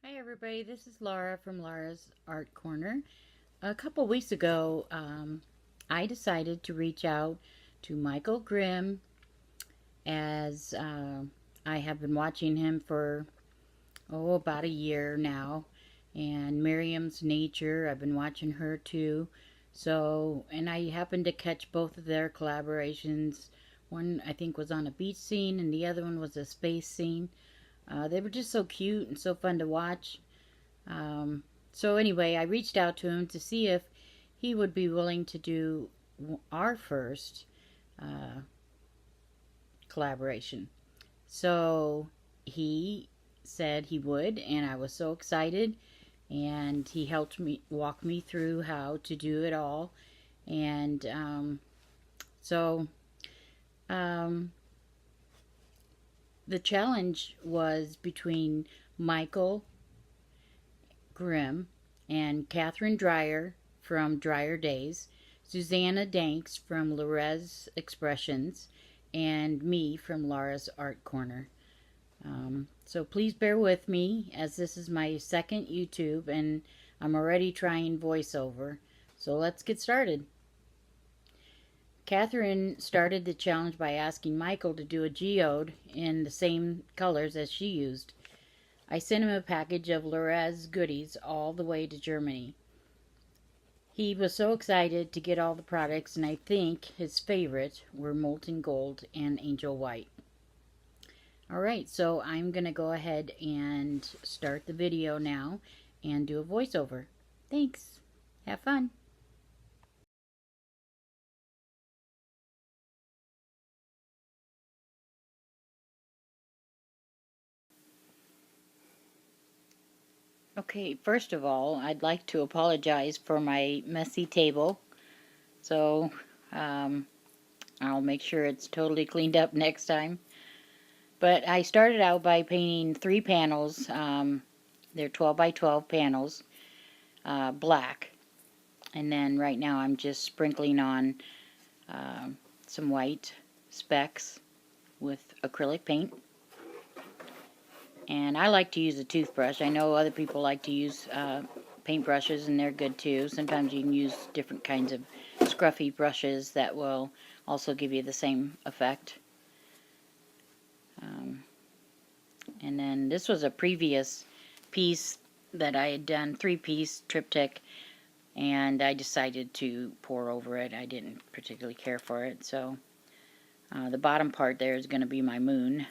Hi everybody, this is Laura from Laura's Art Corner. A couple weeks ago, I decided to reach out to Michael Grimm as I have been watching him for, about a year now. And Miriam's Nature, I've been watching her too. So, and I happened to catch both of their collaborations. One I think was on a beach scene and the other one was a space scene. They were just so cute and so fun to watch. So anyway, I reached out to him to see if he would be willing to do our first uh, collaboration. So he said he would, and I was so excited. And he helped me walk me through how to do it all. And so um, the challenge was between Michael Grimm and Katharine Dreyer from Dreyer Days, Suzana Dancks from Rez Expressions, and me from Laura's Art Corner. So please bear with me as this is my second YouTube and I'm already trying voiceover. So let's get started. Katharine started the challenge by asking Michael to do a geode in the same colors as she used. I sent him a package of Lorez goodies all the way to Germany. He was so excited to get all the products, and I think his favorite were Molten Gold and Angel White. Alright, so I'm going to go ahead and start the video now and do a voiceover. Thanks. Have fun. Okay, first of all, I'd like to apologize for my messy table. So, I'll make sure it's totally cleaned up next time. But I started out by painting 3 panels. They're 12 by 12 panels, black. And then right now I'm just sprinkling on some white specks with acrylic paint. And I like to use a toothbrush. I know other people like to use paint brushes, and they're good too. Sometimes you can use different kinds of scruffy brushes that will also give you the same effect. And then this was a previous piece that I had done, 3-piece Triptech, and I decided to pour over it. I didn't particularly care for it, so the bottom part there is going to be my moon.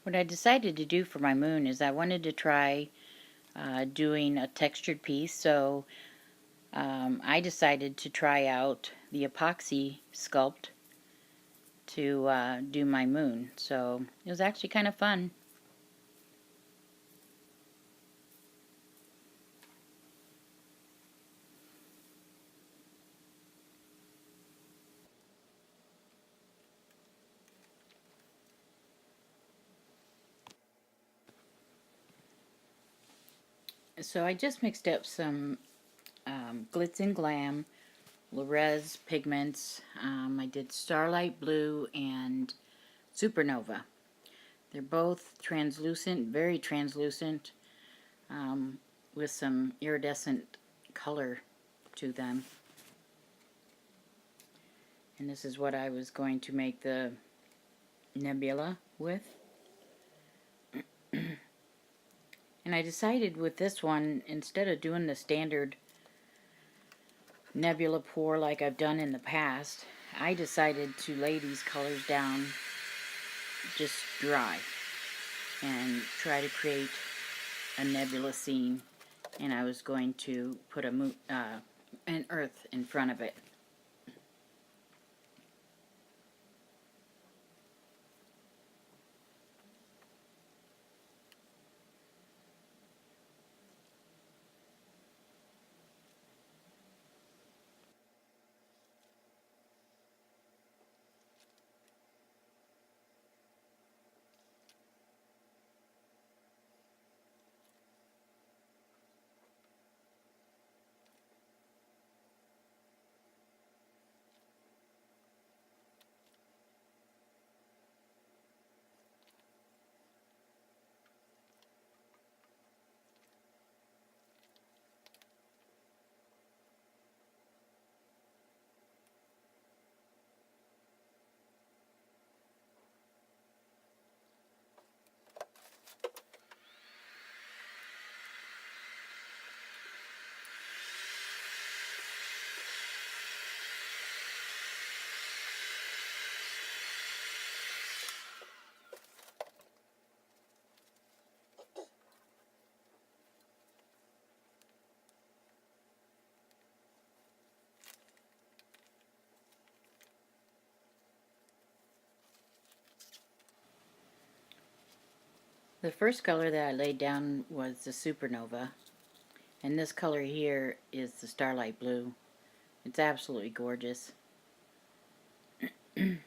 What I decided to do for my moon is I wanted to try doing a textured piece, so I decided to try out the epoxy sculpt to do my moon. So it was actually kind of fun. So I just mixed up some Glitz and Glam, Rez Pigments. I did Starlight Blue and Supernova. They're both translucent, very translucent, with some iridescent color to them. And this is what I was going to make the Nebula with. And I decided with this one, instead of doing the standard Nebula pour like I've done in the past, I decided to lay these colors down just dry and try to create a nebula scene. And I was going to put an earth in front of it. The first color that I laid down was the Supernova, and this color here is the Starlight Blue. It's absolutely gorgeous. And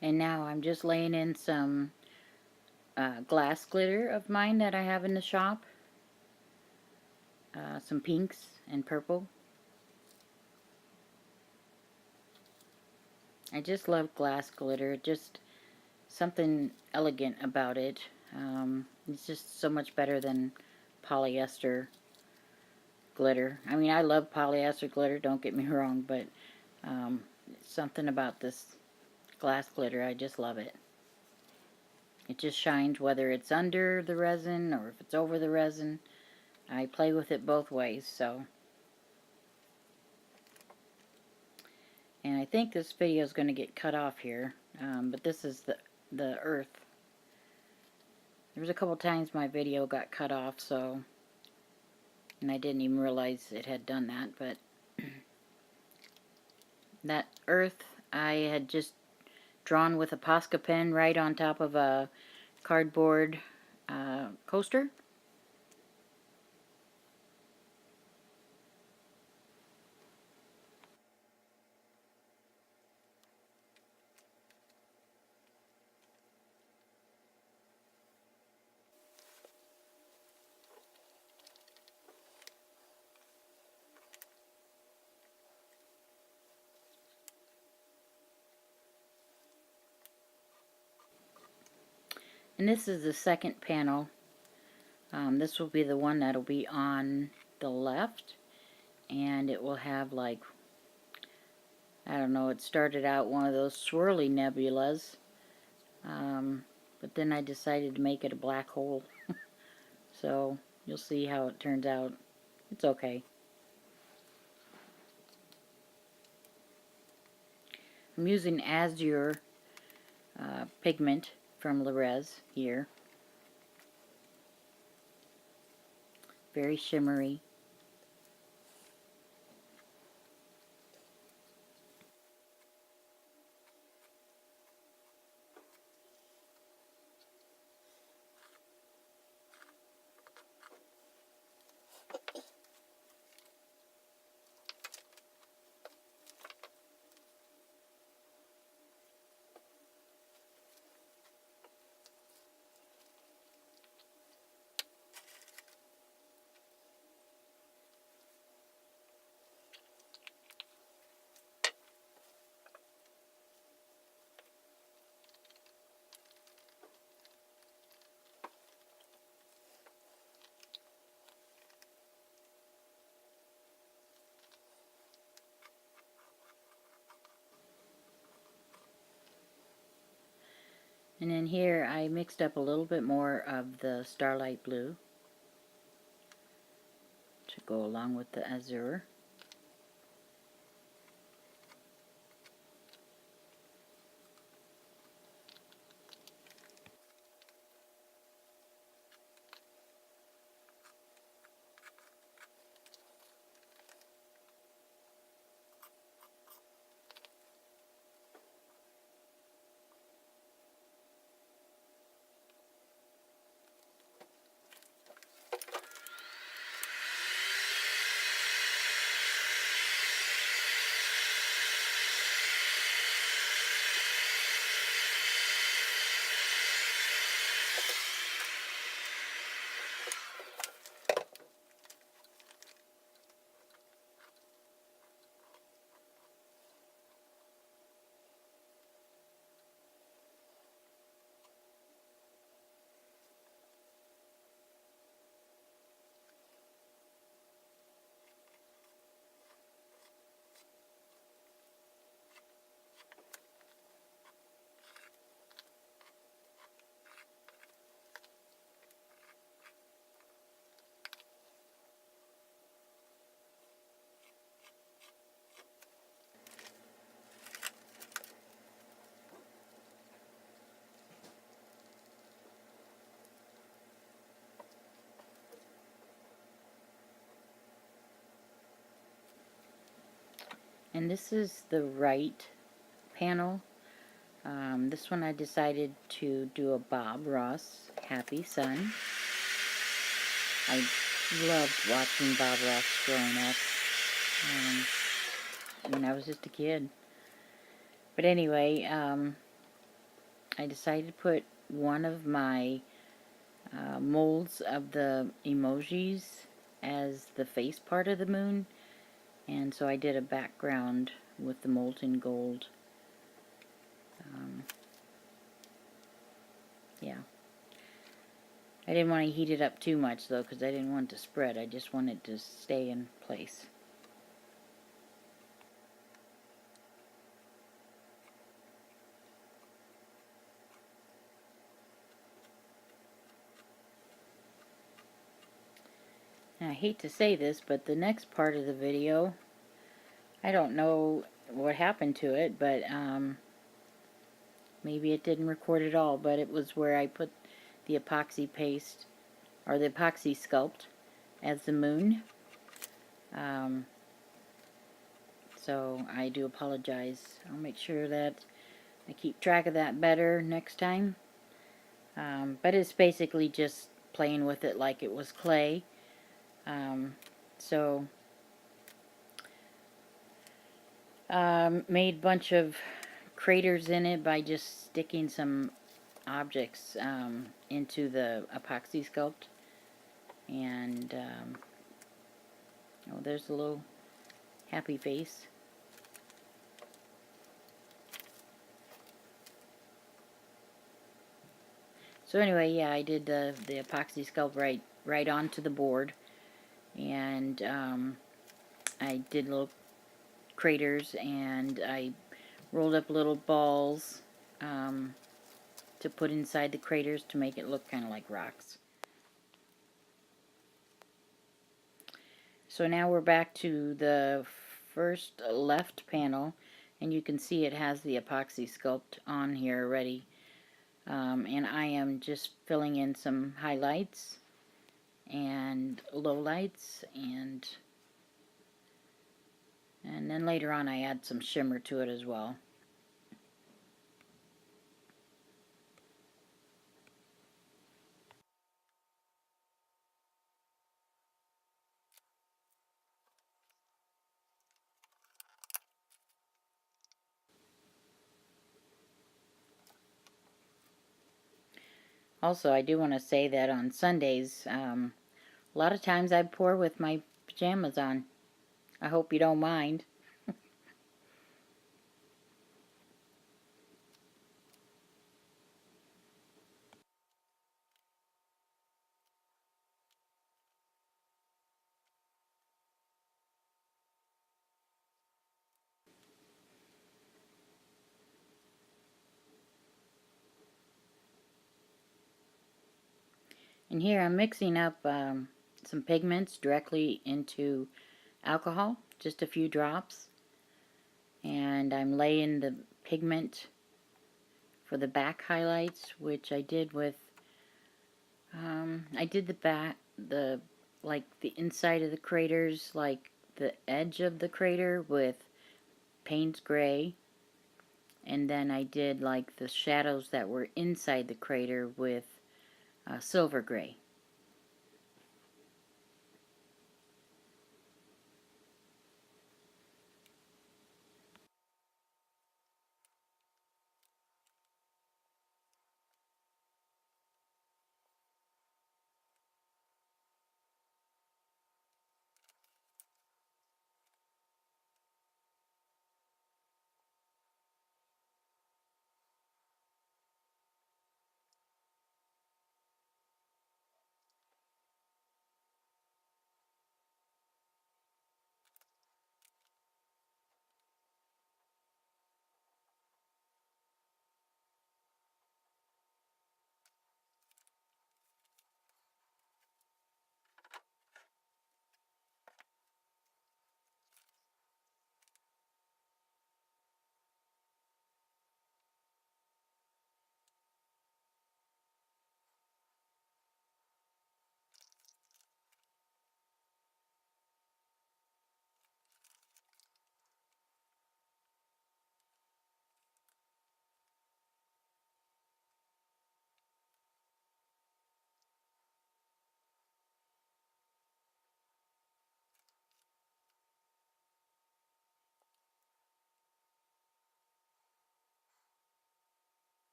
now I'm just laying in some glass glitter of mine that I have in the shop. Some pinks and purple. I just love glass glitter. Just something elegant about it. It's just so much better than polyester glitter. I mean, I love polyester glitter, don't get me wrong, but something about this glass glitter, I just love it. It just shines whether it's under the resin or if it's over the resin. I play with it both ways, so. And I think this video is going to get cut off here, but this is the earth. There was a couple times my video got cut off, so, and I didn't even realize it had done that, but that earth I had just drawn with a Posca pen right on top of a cardboard coaster. And this is the second panel. This will be the one that'll be on the left, and it will have, like, I don't know, it started out one of those swirly nebulas, but then I decided to make it a black hole. So you'll see how it turns out. It's okay. I'm using Azure pigment from Rez here. Very shimmery. And then here I mixed up a little bit more of the Starlight Blue to go along with the Azure. And this is the right panel. This one I decided to do a Bob Ross Happy Sun. I loved watching Bob Ross growing up when I was just a kid. But anyway, I decided to put one of my molds of the emojis as the face part of the moon, and so I did a background with the molten gold. Yeah. I didn't want to heat it up too much though, because I didn't want it to spread. I just wanted it to stay in place. And I hate to say this, but the next part of the video, I don't know what happened to it, but maybe it didn't record at all, but it was where I put the epoxy paste, or the epoxy sculpt, as the moon. So I do apologize. I'll make sure that I keep track of that better next time. But it's basically just playing with it like it was clay. So made a bunch of craters in it by just sticking some objects into the epoxy sculpt. And oh, there's a little happy face. So anyway, yeah, I did the epoxy sculpt right onto the board, and I did little craters, and I rolled up little balls to put inside the craters to make it look kind of like rocks. So now we're back to the first left panel, and you can see it has the epoxy sculpt on here already. And I am just filling in some highlights and lowlights, and then later on I add some shimmer to it as well. Also, I do want to say that on Sundays, a lot of times I pour with my pajamas on. I hope you don't mind. And here I'm mixing up some pigments directly into alcohol, just a few drops. And I'm laying the pigment for the back highlights, which I did with, I did the back, like the inside of the craters, like the edge of the crater with Payne's Gray. And then I did like the shadows that were inside the crater with Silver Gray.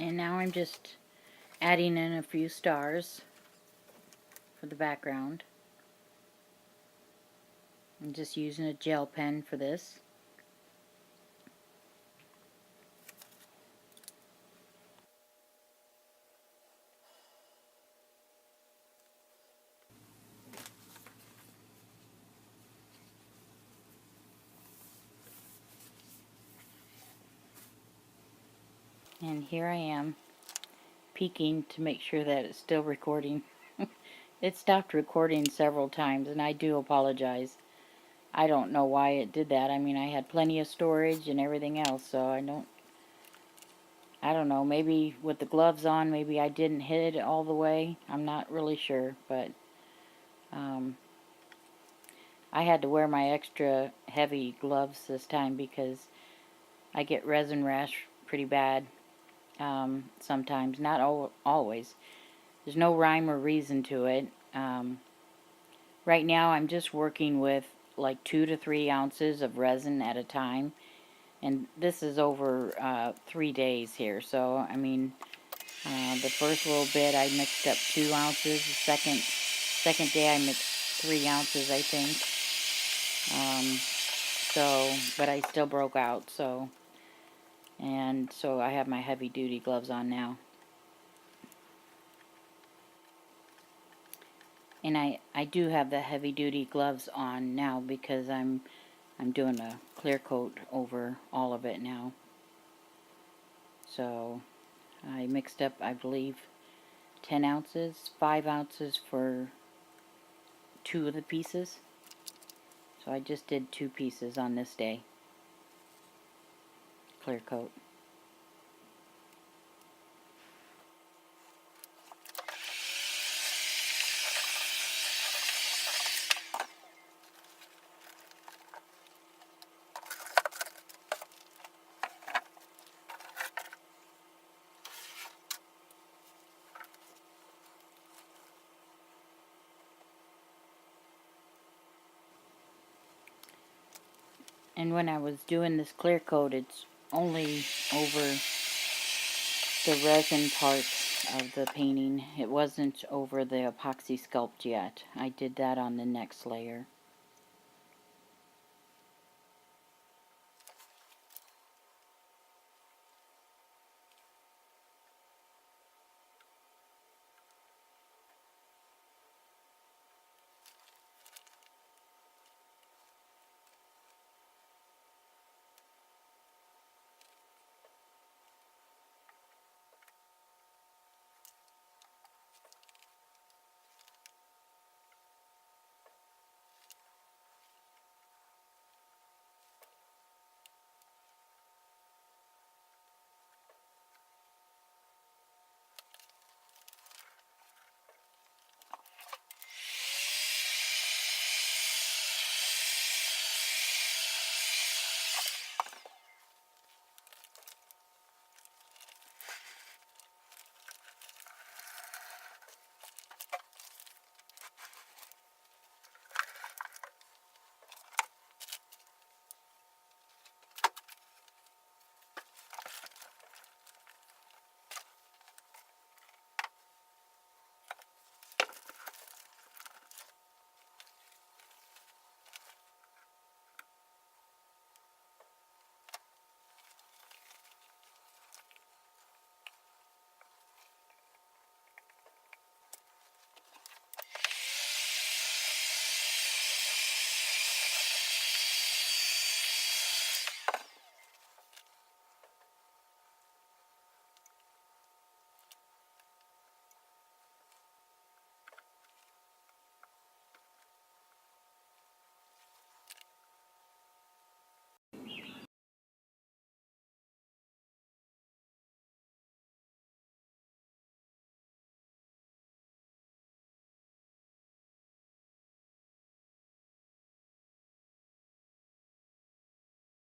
And now I'm just adding in a few stars for the background. I'm just using a gel pen for this. And here I am, peeking to make sure that it's still recording. It stopped recording several times, and I do apologize. I don't know why it did that. I mean, I had plenty of storage and everything else, so I don't know, maybe with the gloves on, maybe I didn't hit it all the way. I'm not really sure, but I had to wear my extra heavy gloves this time because I get resin rash pretty bad sometimes, not always. There's no rhyme or reason to it. Right now I'm just working with like 2 to 3 ounces of resin at a time, and this is over 3 days here. So I mean, the first little bit I mixed up 2 ounces. The second day I mixed 3 ounces, I think. But I still broke out. So I have my heavy duty gloves on now. And I do have the heavy duty gloves on now because I'm doing a clear coat over all of it now. So I mixed up, I believe, 10 ounces, 5 ounces for 2 of the pieces. So I just did 2 pieces on this day. Clear coat. And when I was doing this clear coat, it's only over the resin part of the painting. It wasn't over the epoxy sculpt yet. I did that on the next layer.